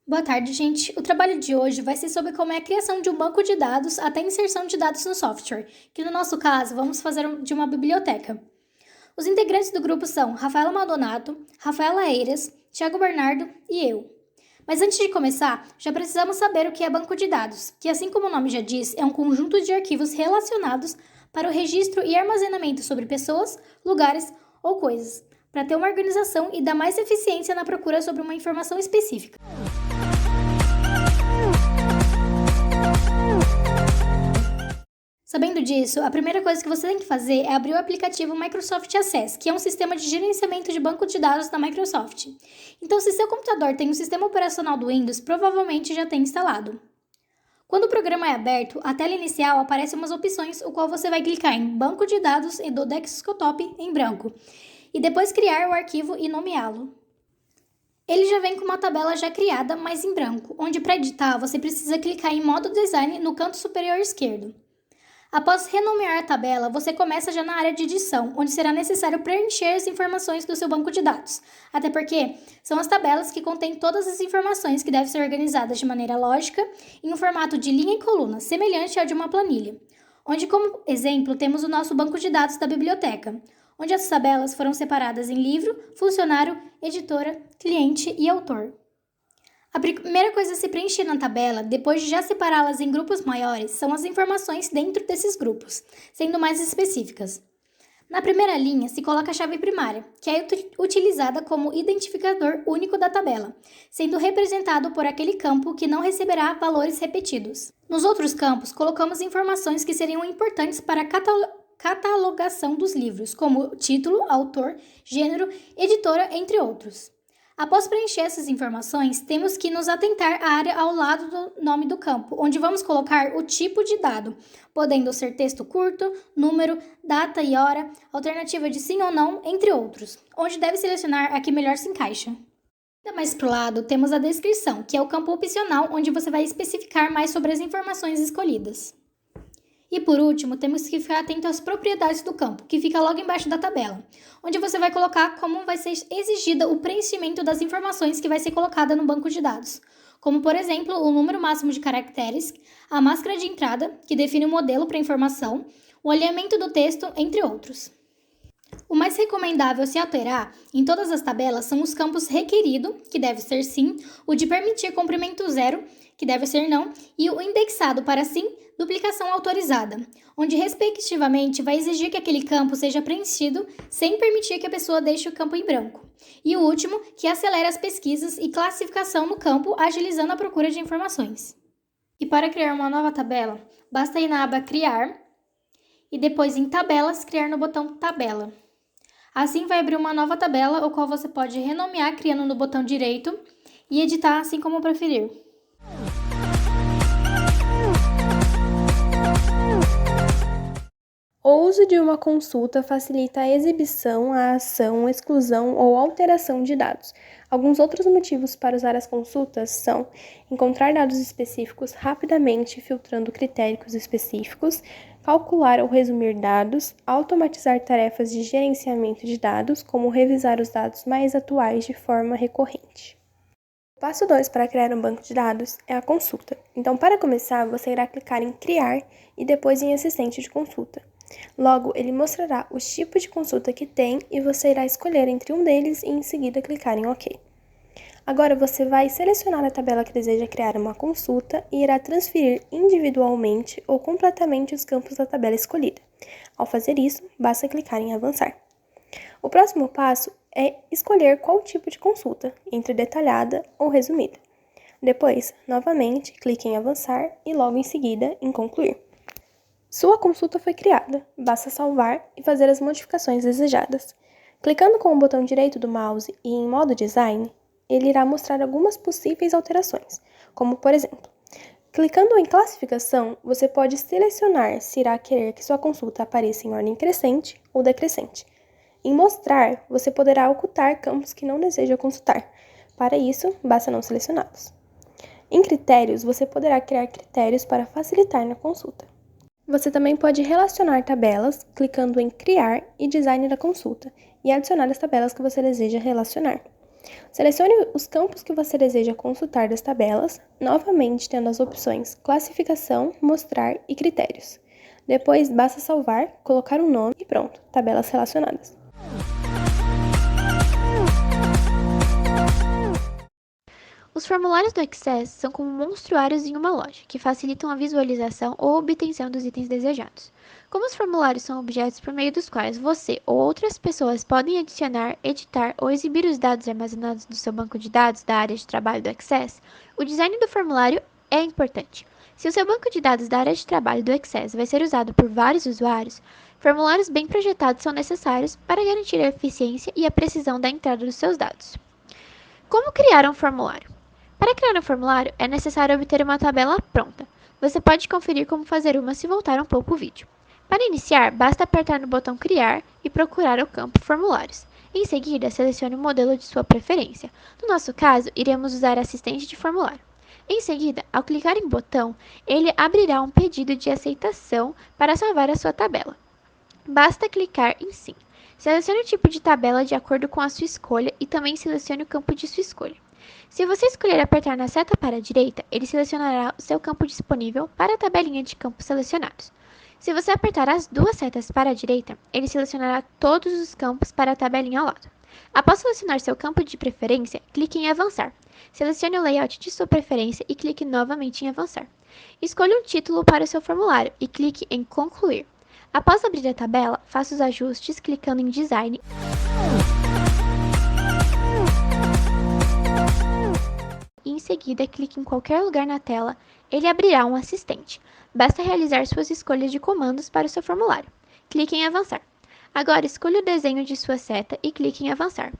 Boa tarde, gente. O trabalho de hoje vai ser sobre como é a criação de um banco de dados até a inserção de dados no software, que no nosso caso vamos fazer de uma biblioteca. Os integrantes do grupo são Rafaela Maldonato, Rafaela Eiras, Thiago Bernardo e eu. Mas antes de começar, já precisamos saber o que é banco de dados, que assim como o nome já diz, é um conjunto de arquivos relacionados para o registro e armazenamento sobre pessoas, lugares ou coisas, para ter uma organização e dar mais eficiência na procura sobre uma informação específica. Sabendo disso, a primeira coisa que você tem que fazer é abrir o aplicativo Microsoft Access, que é um sistema de gerenciamento de banco de dados da Microsoft. Então, se seu computador tem um sistema operacional do Windows, provavelmente já tem instalado. Quando o programa é aberto, a tela inicial aparece umas opções, o qual você vai clicar em Banco de Dados e do Desktop em branco, e depois criar o arquivo e nomeá-lo. Ele já vem com uma tabela já criada, mas em branco, onde para editar você precisa clicar em Modo Design no canto superior esquerdo. Após renomear a tabela, você começa já na área de edição, onde será necessário preencher as informações do seu banco de dados, até porque são as tabelas que contêm todas as informações que devem ser organizadas de maneira lógica em um formato de linha e coluna, semelhante ao de uma planilha, onde como exemplo temos o nosso banco de dados da biblioteca, onde as tabelas foram separadas em livro, funcionário, editora, cliente e autor. A primeira coisa a se preencher na tabela, depois de já separá-las em grupos maiores, são as informações dentro desses grupos, sendo mais específicas. Na primeira linha, se coloca a chave primária, que é utilizada como identificador único da tabela, sendo representado por aquele campo que não receberá valores repetidos. Nos outros campos, colocamos informações que seriam importantes para a catalogação dos livros, como título, autor, gênero, editora, entre outros. Após preencher essas informações, temos que nos atentar à área ao lado do nome do campo, onde vamos colocar o tipo de dado, podendo ser texto curto, número, data e hora, alternativa de sim ou não, entre outros, onde deve selecionar a que melhor se encaixa. Ainda mais para o lado, temos a descrição, que é o campo opcional, onde você vai especificar mais sobre as informações escolhidas. E por último, temos que ficar atento às propriedades do campo, que fica logo embaixo da tabela, onde você vai colocar como vai ser exigida o preenchimento das informações que vai ser colocada no banco de dados, como por exemplo o número máximo de caracteres, a máscara de entrada, que define o modelo para a informação, o alinhamento do texto, entre outros. O mais recomendável se alterar em todas as tabelas são os campos requerido, que deve ser sim, o de permitir comprimento zero, que deve ser não, e o indexado para sim, duplicação autorizada, onde respectivamente vai exigir que aquele campo seja preenchido sem permitir que a pessoa deixe o campo em branco. E o último, que acelera as pesquisas e classificação no campo, agilizando a procura de informações. E para criar uma nova tabela, basta ir na aba Criar e depois em Tabelas, criar no botão Tabela. Assim vai abrir uma nova tabela, o qual você pode renomear criando no botão direito e editar assim como preferir. O uso de uma consulta facilita a exibição, a ação, exclusão ou alteração de dados. Alguns outros motivos para usar as consultas são encontrar dados específicos rapidamente, filtrando critérios específicos, calcular ou resumir dados, automatizar tarefas de gerenciamento de dados, como revisar os dados mais atuais de forma recorrente. O passo 2 para criar um banco de dados é a consulta. Então, para começar, você irá clicar em Criar e depois em Assistente de consulta. Logo, ele mostrará os tipos de consulta que tem e você irá escolher entre um deles e em seguida clicar em OK. Agora você vai selecionar a tabela que deseja criar uma consulta e irá transferir individualmente ou completamente os campos da tabela escolhida. Ao fazer isso, basta clicar em Avançar. O próximo passo é escolher qual tipo de consulta, entre detalhada ou resumida. Depois, novamente, clique em Avançar e logo em seguida em Concluir. Sua consulta foi criada, basta salvar e fazer as modificações desejadas. Clicando com o botão direito do mouse e em modo Design, ele irá mostrar algumas possíveis alterações, como por exemplo, clicando em Classificação, você pode selecionar se irá querer que sua consulta apareça em ordem crescente ou decrescente. Em Mostrar, você poderá ocultar campos que não deseja consultar. Para isso, basta não selecioná-los. Em Critérios, você poderá criar critérios para facilitar na consulta. Você também pode relacionar tabelas, clicando em Criar e Design da consulta, e adicionar as tabelas que você deseja relacionar. Selecione os campos que você deseja consultar das tabelas, novamente tendo as opções Classificação, Mostrar e Critérios. Depois, basta salvar, colocar um nome e pronto, tabelas relacionadas. Os formulários do Access são como monstruários em uma loja, que facilitam a visualização ou obtenção dos itens desejados. Como os formulários são objetos por meio dos quais você ou outras pessoas podem adicionar, editar ou exibir os dados armazenados do seu banco de dados da área de trabalho do Access, o design do formulário é importante. Se o seu banco de dados da área de trabalho do Access vai ser usado por vários usuários, formulários bem projetados são necessários para garantir a eficiência e a precisão da entrada dos seus dados. Como criar um formulário? Para criar um formulário, é necessário obter uma tabela pronta. Você pode conferir como fazer uma se voltar um pouco o vídeo. Para iniciar, basta apertar no botão Criar e procurar o campo Formulários. Em seguida, selecione o modelo de sua preferência. No nosso caso, iremos usar Assistente de Formulário. Em seguida, ao clicar em botão, ele abrirá um pedido de aceitação para salvar a sua tabela. Basta clicar em Sim. Selecione o tipo de tabela de acordo com a sua escolha e também selecione o campo de sua escolha. Se você escolher apertar na seta para a direita, ele selecionará o seu campo disponível para a tabelinha de campos selecionados. Se você apertar as duas setas para a direita, ele selecionará todos os campos para a tabelinha ao lado. Após selecionar seu campo de preferência, clique em Avançar. Selecione o layout de sua preferência e clique novamente em Avançar. Escolha um título para o seu formulário e clique em Concluir. Após abrir a tabela, faça os ajustes clicando em Design e em seguida clique em qualquer lugar na tela, ele abrirá um assistente. Basta realizar suas escolhas de comandos para o seu formulário. Clique em Avançar. Agora escolha o desenho de sua seta e clique em Avançar.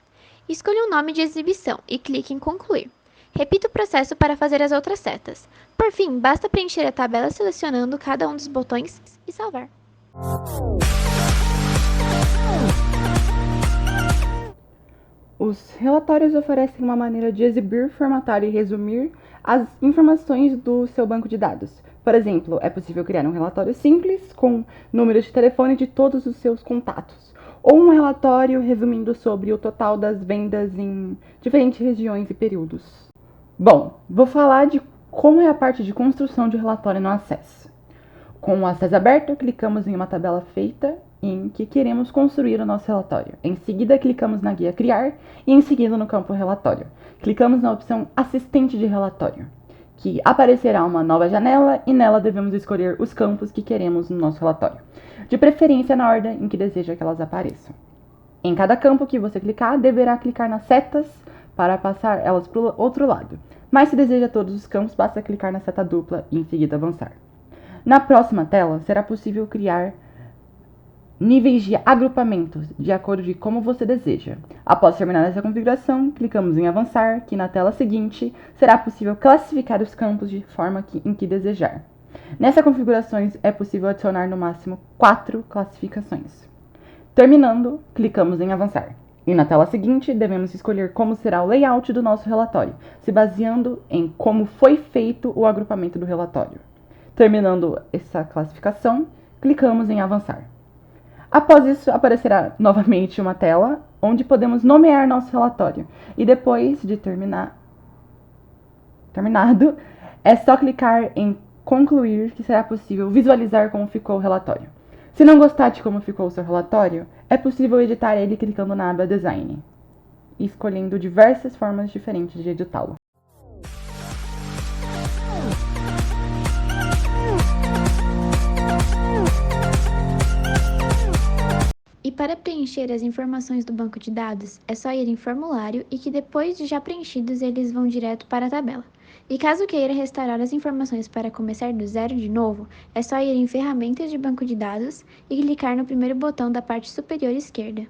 Escolha um nome de exibição e clique em Concluir. Repita o processo para fazer as outras setas. Por fim, basta preencher a tabela selecionando cada um dos botões e salvar. Os relatórios oferecem uma maneira de exibir, formatar e resumir as informações do seu banco de dados. Por exemplo, é possível criar um relatório simples com números de telefone de todos os seus contatos, ou um relatório resumindo sobre o total das vendas em diferentes regiões e períodos. Bom, vou falar de como é a parte de construção de relatório no Access. Com o Access aberto, clicamos em uma tabela feita em que queremos construir o nosso relatório. Em seguida, clicamos na guia Criar e em seguida no campo Relatório. Clicamos na opção Assistente de Relatório, que aparecerá uma nova janela e nela devemos escolher os campos que queremos no nosso relatório, de preferência na ordem em que deseja que elas apareçam. Em cada campo que você clicar, deverá clicar nas setas para passar elas para o outro lado. Mas se deseja todos os campos, basta clicar na seta dupla e em seguida avançar. Na próxima tela, será possível criar níveis de agrupamentos, de acordo com como você deseja. Após terminar essa configuração, clicamos em Avançar, que na tela seguinte será possível classificar os campos de forma em que desejar. Nessas configurações é possível adicionar no máximo 4 classificações. Terminando, clicamos em Avançar. E na tela seguinte, devemos escolher como será o layout do nosso relatório, se baseando em como foi feito o agrupamento do relatório. Terminando essa classificação, clicamos em Avançar. Após isso, aparecerá novamente uma tela onde podemos nomear nosso relatório. E depois de terminado, é só clicar em Concluir que será possível visualizar como ficou o relatório. Se não gostar de como ficou o seu relatório, é possível editar ele clicando na aba Design e escolhendo diversas formas diferentes de editá-lo. E para preencher as informações do banco de dados, é só ir em formulário e que depois de já preenchidos eles vão direto para a tabela. E caso queira restaurar as informações para começar do zero de novo, é só ir em ferramentas de banco de dados e clicar no primeiro botão da parte superior esquerda.